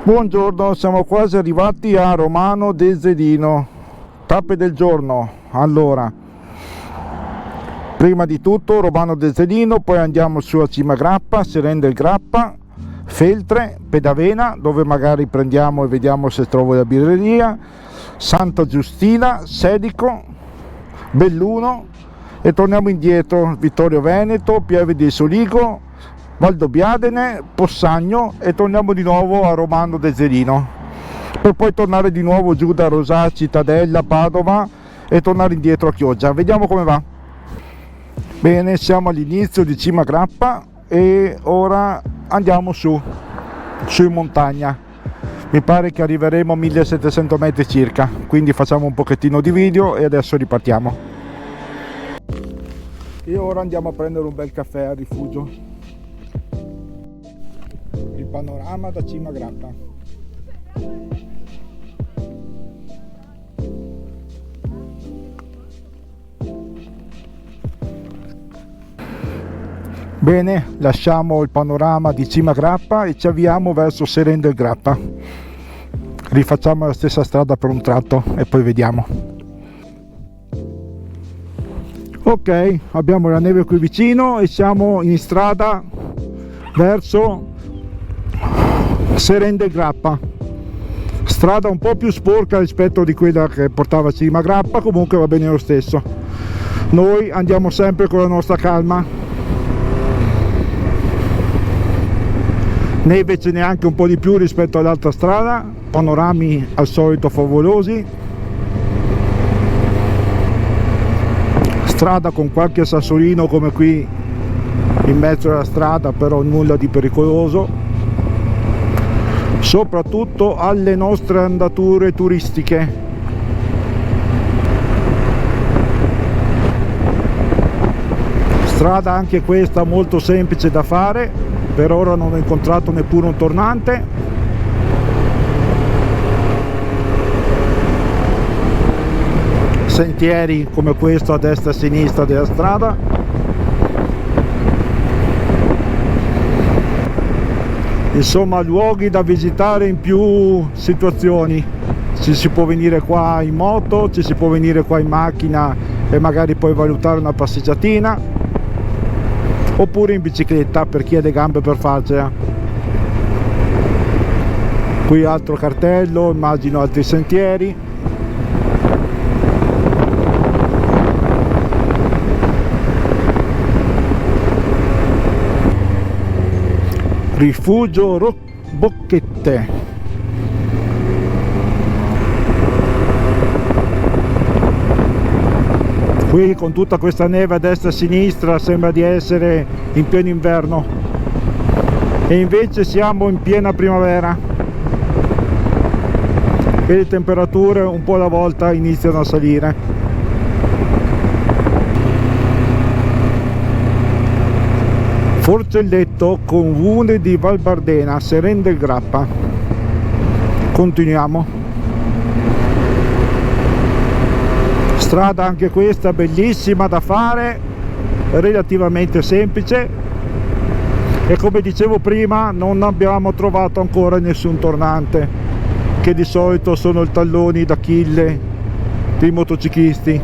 Buongiorno, siamo quasi arrivati a Romano del Zedino. Tappe del giorno. Allora, prima di tutto Romano del Zedino, poi andiamo su a Cima Grappa, Seren del Grappa, Feltre, Pedavena, dove magari prendiamo e vediamo se trovo la birreria, Santa Giustina, Sedico, Belluno e torniamo indietro, Vittorio Veneto, Pieve di Soligo, Valdobbiadene, Possagno e torniamo di nuovo a Romano del Zedino, per poi tornare di nuovo giù da Rosà, Cittadella, Padova e tornare indietro a Chioggia. Vediamo come va. Bene, siamo all'inizio di Cima Grappa e ora andiamo su in montagna. Mi pare che arriveremo a 1700 metri circa, quindi facciamo un pochettino di video e adesso ripartiamo. E ora andiamo a prendere un bel caffè al rifugio. Il panorama da Cima Grappa. Bene, lasciamo il panorama di Cima Grappa e ci avviamo verso Seren del Grappa. Rifacciamo la stessa strada per un tratto e poi vediamo. Ok, abbiamo la neve qui vicino e siamo in strada verso Seren del Grappa. Strada un po' più sporca rispetto di quella che portava a Cima Grappa, comunque va bene lo stesso. Noi andiamo sempre con la nostra calma. Neve ce n'è anche un po' di più rispetto all'altra strada, panorami al solito favolosi, strada con qualche sassolino come qui in mezzo alla strada, però nulla di pericoloso, soprattutto alle nostre andature turistiche. Strada anche questa molto semplice da fare, per ora non ho incontrato neppure un tornante. Sentieri come questo a destra e a sinistra della strada. Insomma, luoghi da visitare in più situazioni. Ci si può venire qua in moto, ci si può venire qua in macchina e magari poi valutare una passeggiatina, oppure in bicicletta per chi ha le gambe per farcela. Qui altro cartello, immagino altri sentieri. Rifugio Bocchette. Qui con tutta questa neve a destra e a sinistra sembra di essere in pieno inverno e invece siamo in piena primavera e le temperature un po' alla volta iniziano a salire. Forcelletto, comune di Valbardena, Seren del Grappa. Continuiamo. Strada anche questa bellissima da fare, relativamente semplice, e come dicevo prima non abbiamo trovato ancora nessun tornante, che di solito sono i talloni d'Achille dei motociclisti,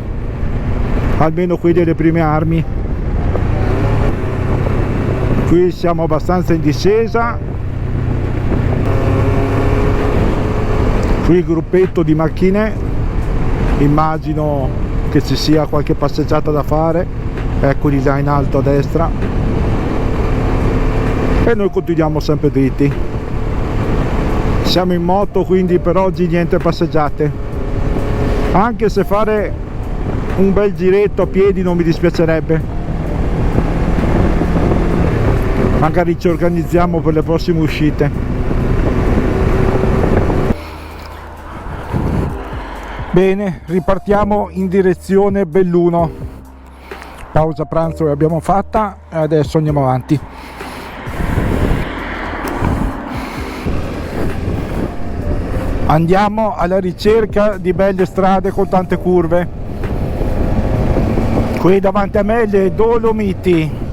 almeno quelli delle prime armi. Qui siamo abbastanza in discesa, qui il gruppetto di macchine, immagino che ci sia qualche passeggiata da fare, eccoli là in alto a destra, e noi continuiamo sempre dritti. Siamo in moto, quindi per oggi niente passeggiate, anche se fare un bel giretto a piedi non mi dispiacerebbe. Magari ci organizziamo per le prossime uscite. Bene, ripartiamo in direzione Belluno. Pausa pranzo l'abbiamo fatta e adesso andiamo avanti. Andiamo alla ricerca di belle strade con tante curve. Qui davanti a me le Dolomiti.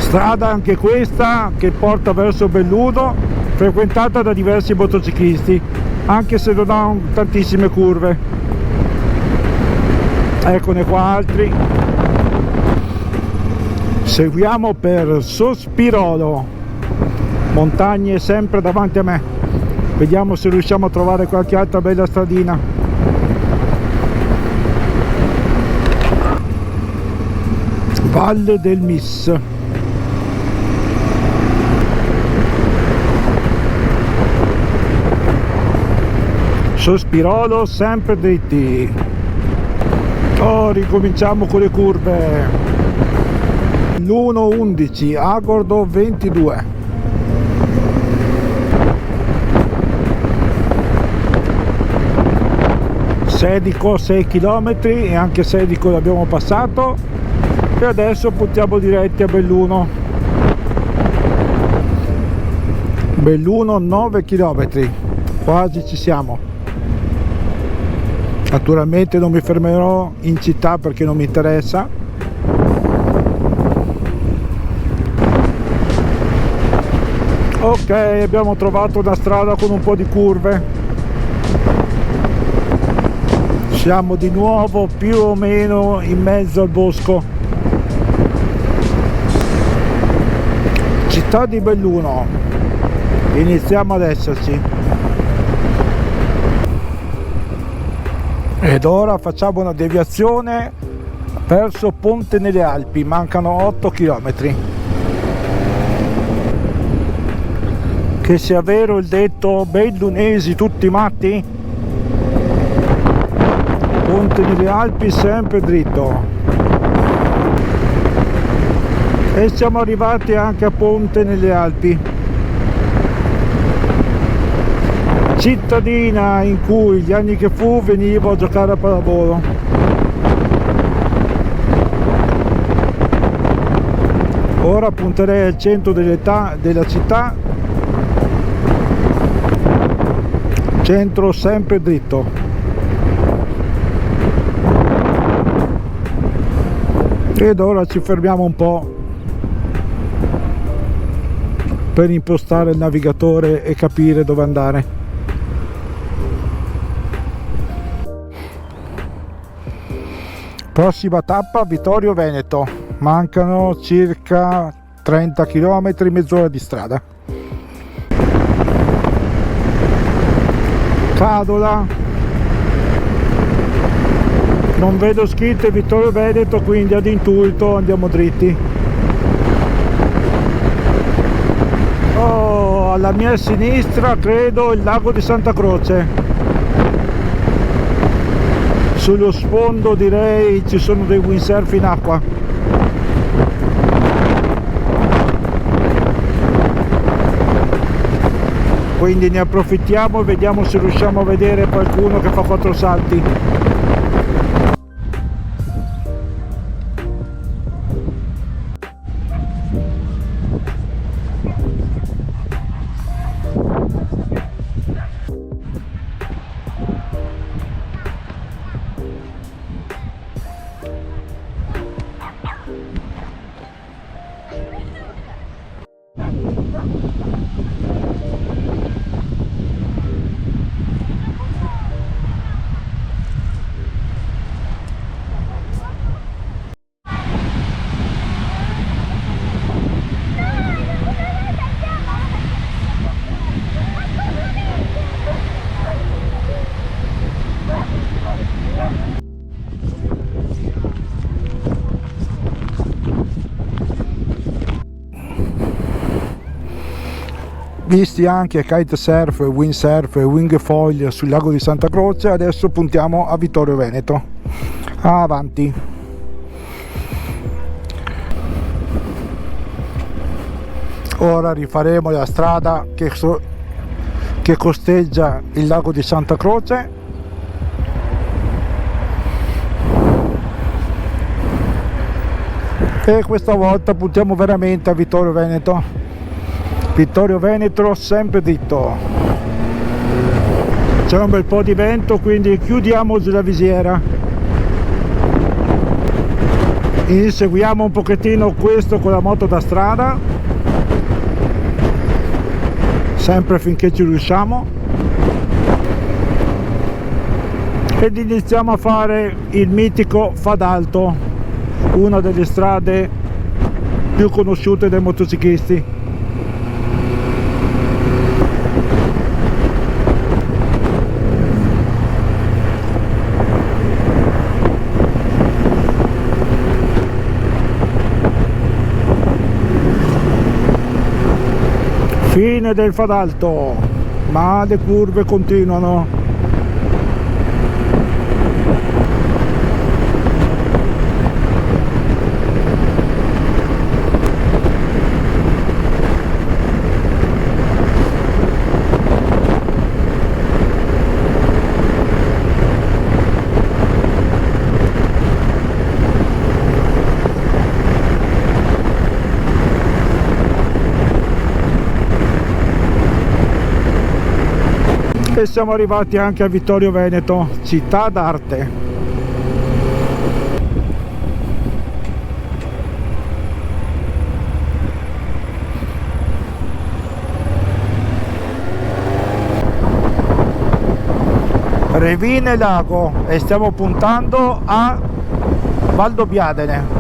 Strada anche questa che porta verso Belluno, frequentata da diversi motociclisti, anche se non ha tantissime curve. Eccone qua altri. Seguiamo per Sospirolo, montagne sempre davanti a me. Vediamo se riusciamo a trovare qualche altra bella stradina. Valle del Mis. Sospirolo sempre dritti. Oh, ricominciamo con le curve. L'1.11, Agordo 22. Sedico 6 km e anche Sedico l'abbiamo passato e adesso puntiamo diretti a Belluno. Belluno 9 km, quasi ci siamo. Naturalmente non mi fermerò in città perché non mi interessa. Ok, abbiamo trovato una strada con un po' di curve. Siamo di nuovo più o meno in mezzo al bosco. Città di Belluno. Iniziamo ad esserci. Ed ora facciamo una deviazione verso Ponte nelle Alpi. Mancano 8 km. Che sia vero il detto bellunesi tutti matti? Ponte nelle Alpi sempre dritto. E siamo arrivati anche a Ponte nelle Alpi, cittadina in cui gli anni che fu venivo a giocare a pallavolo. Ora punterei al centro della città, centro sempre dritto. Ed ora ci fermiamo un po' per impostare il navigatore e capire dove andare. Prossima tappa Vittorio Veneto, mancano circa 30 km, mezz'ora di strada. Cadola. Non vedo scritte Vittorio Veneto, quindi ad intuito andiamo dritti. Oh, alla mia sinistra credo il lago di Santa Croce. Sullo sfondo direi ci sono dei windsurf in acqua. Quindi ne approfittiamo e vediamo se riusciamo a vedere qualcuno che fa 4 salti. Visti anche kitesurf, windsurf e wingfoil sul lago di Santa Croce, adesso puntiamo a Vittorio Veneto. Avanti. Ora rifaremo la strada che costeggia il lago di Santa Croce. E questa volta puntiamo veramente a Vittorio Veneto. Vittorio Veneto sempre dritto. C'è un bel po' di vento, quindi chiudiamo la visiera Inseguiamo un pochettino questo con la moto da strada, sempre finché ci riusciamo, ed iniziamo a fare il mitico Fadalto, una delle strade più conosciute dai motociclisti. Fine del Fadalto, ma le curve continuano. E siamo arrivati anche a Vittorio Veneto, città d'arte. Revine Lago, e stiamo puntando a Valdobbiadene.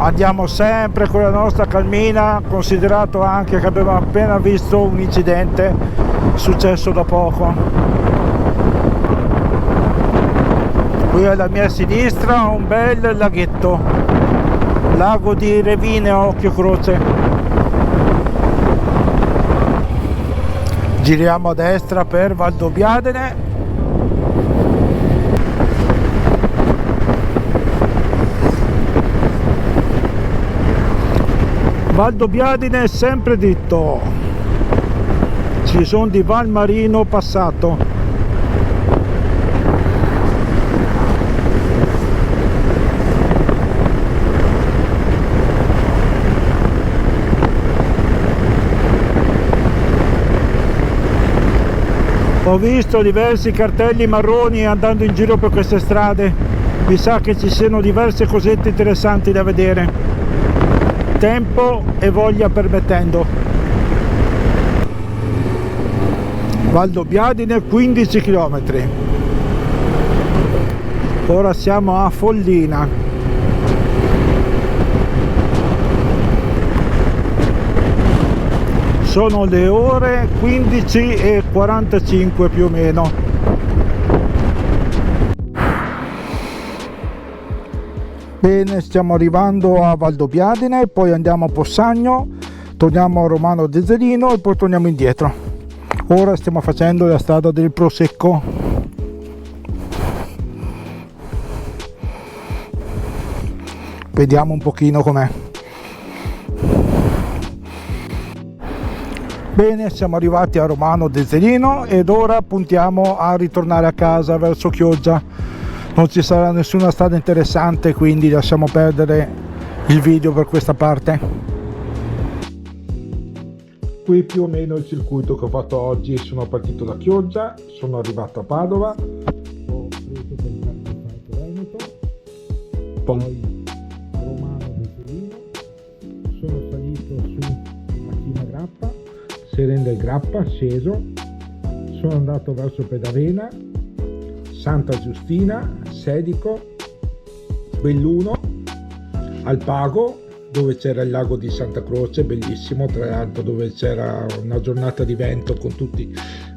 Andiamo sempre con la nostra calmina, considerato anche che abbiamo appena visto un incidente successo da poco. Qui alla mia sinistra un bel laghetto, lago di Revine a occhio croce. Giriamo a destra per Valdobbiadene. Valdobbiadene è sempre dritto, ci sono di Valmarino passato. Ho visto diversi cartelli marroni andando in giro per queste strade, mi sa che ci siano diverse cosette interessanti da vedere, tempo e voglia permettendo. Valdobbiadene 15 km. Ora siamo a Follina. Sono le ore 15:45 più o meno. Bene, stiamo arrivando a Valdobbiadene, poi andiamo a Possagno, torniamo a Romano Dezzelino e poi torniamo indietro. Ora stiamo facendo la strada del Prosecco. Vediamo un pochino com'è. Bene, siamo arrivati a Romano Dezzelino ed ora puntiamo a ritornare a casa verso Chioggia. Non ci sarà nessuna strada interessante, quindi lasciamo perdere il video per questa parte. Qui più o meno il circuito che ho fatto oggi. Sono partito da Chioggia, sono arrivato a Padova, ho preso per il Salto Veneto, poi Romano Dezzelino, sono salito su a Cima Grappa, Seren del Grappa, sceso, sono andato verso Pedavena, Santa Giustina, Sedico, Belluno, Alpago, dove c'era il lago di Santa Croce, bellissimo, tra l'altro, dove c'era una giornata di vento con tutti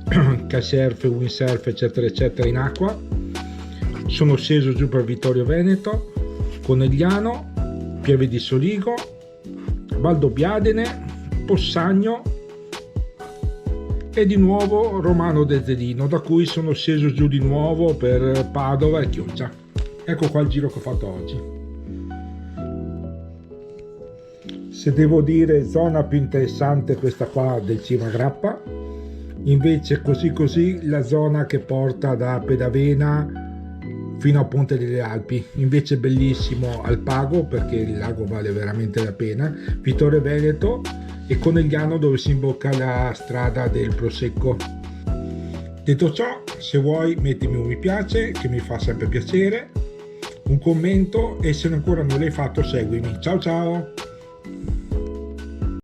kitesurf, windsurf eccetera eccetera in acqua. Sono sceso giù per Vittorio Veneto, Conegliano, Pieve di Soligo, Valdobbiadene, Possagno e di nuovo Romano Dezzelino, da cui sono sceso giù di nuovo per Padova e Chioggia. Ecco qua il giro che ho fatto oggi. Se devo dire zona più interessante questa qua del Cima Grappa, invece così la zona che porta da Pedavena fino a Ponte delle Alpi, invece bellissimo Alpago perché il lago vale veramente la pena, Vittorio Veneto e Conegliano dove si imbocca la strada del Prosecco. Detto ciò, se vuoi mettimi un mi piace, che mi fa sempre piacere, un commento, e se ancora non l'hai fatto seguimi. Ciao ciao!